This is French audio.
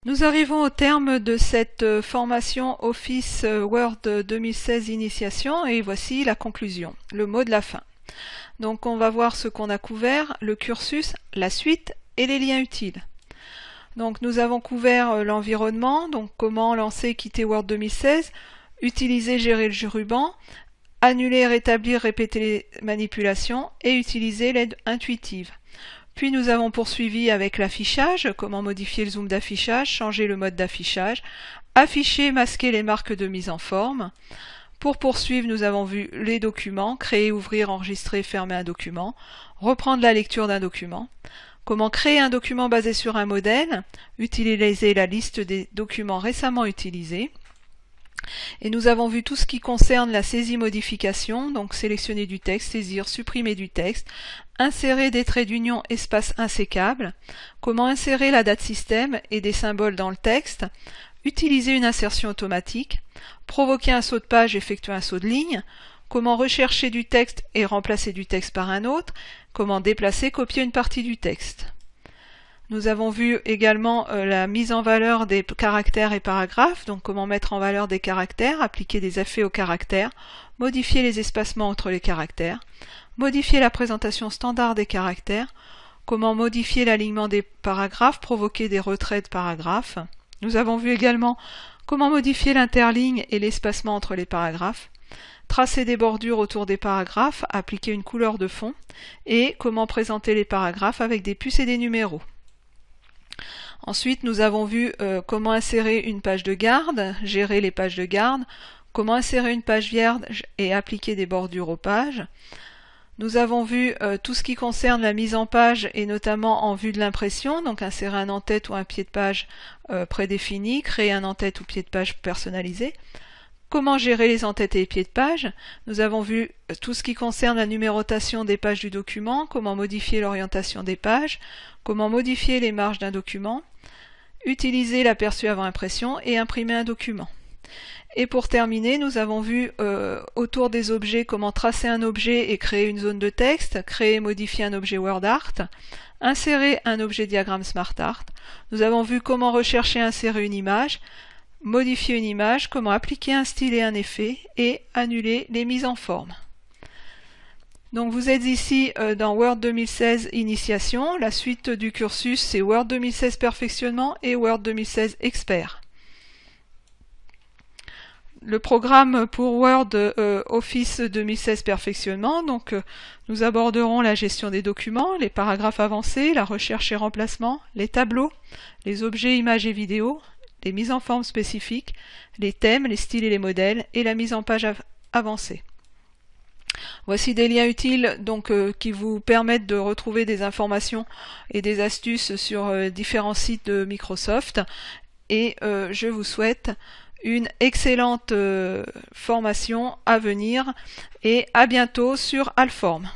Nous arrivons au terme de cette formation Office Word 2016 Initiation et voici la conclusion, le mot de la fin. Donc on va voir ce qu'on a couvert, le cursus, la suite et les liens utiles. Donc nous avons couvert l'environnement, donc comment lancer et quitter Word 2016, utiliser, gérer le ruban, annuler, rétablir, répéter les manipulations et utiliser l'aide intuitive. Puis nous avons poursuivi avec l'affichage, comment modifier le zoom d'affichage, changer le mode d'affichage, afficher, masquer les marques de mise en forme. Pour poursuivre, nous avons vu les documents, créer, ouvrir, enregistrer, fermer un document, reprendre la lecture d'un document, comment créer un document basé sur un modèle, utiliser la liste des documents récemment utilisés. Et nous avons vu tout ce qui concerne la saisie-modification, donc sélectionner du texte, saisir, supprimer du texte, insérer des traits d'union espace insécable, comment insérer la date système et des symboles dans le texte, utiliser une insertion automatique, provoquer un saut de page, effectuer un saut de ligne, comment rechercher du texte et remplacer du texte par un autre, comment déplacer, copier une partie du texte. Nous avons vu également la mise en valeur des caractères et paragraphes, donc comment mettre en valeur des caractères, appliquer des effets aux caractères, modifier les espacements entre les caractères, modifier la présentation standard des caractères, comment modifier l'alignement des paragraphes, provoquer des retraits de paragraphes. Nous avons vu également comment modifier l'interligne et l'espacement entre les paragraphes, tracer des bordures autour des paragraphes, appliquer une couleur de fond, et comment présenter les paragraphes avec des puces et des numéros. Ensuite, nous avons vu comment insérer une page de garde, gérer les pages de garde, comment insérer une page vierge et appliquer des bordures aux pages. Nous avons vu tout ce qui concerne la mise en page et notamment en vue de l'impression, donc insérer un en-tête ou un pied de page prédéfini, créer un en-tête ou pied de page personnalisé. Comment gérer les en-têtes et les pieds de page. Nous avons vu tout ce qui concerne la numérotation des pages du document, comment modifier l'orientation des pages, comment modifier les marges d'un document, utiliser l'aperçu avant impression et imprimer un document. Et pour terminer, nous avons vu autour des objets comment tracer un objet et créer une zone de texte, créer et modifier un objet WordArt, insérer un objet diagramme SmartArt. Nous avons vu comment rechercher et insérer une image, modifier une image, comment appliquer un style et un effet, et annuler les mises en forme. Donc vous êtes ici dans Word 2016 Initiation. La suite du cursus, c'est Word 2016 Perfectionnement et Word 2016 Expert. Le programme pour Word Office 2016 Perfectionnement, donc nous aborderons la gestion des documents, les paragraphes avancés, la recherche et remplacement, les tableaux, les objets, images et vidéos, les mises en forme spécifiques, les thèmes, les styles et les modèles, et la mise en page avancée. Voici des liens utiles donc, qui vous permettent de retrouver des informations et des astuces sur différents sites de Microsoft. Et je vous souhaite une excellente formation à venir et à bientôt sur Alform.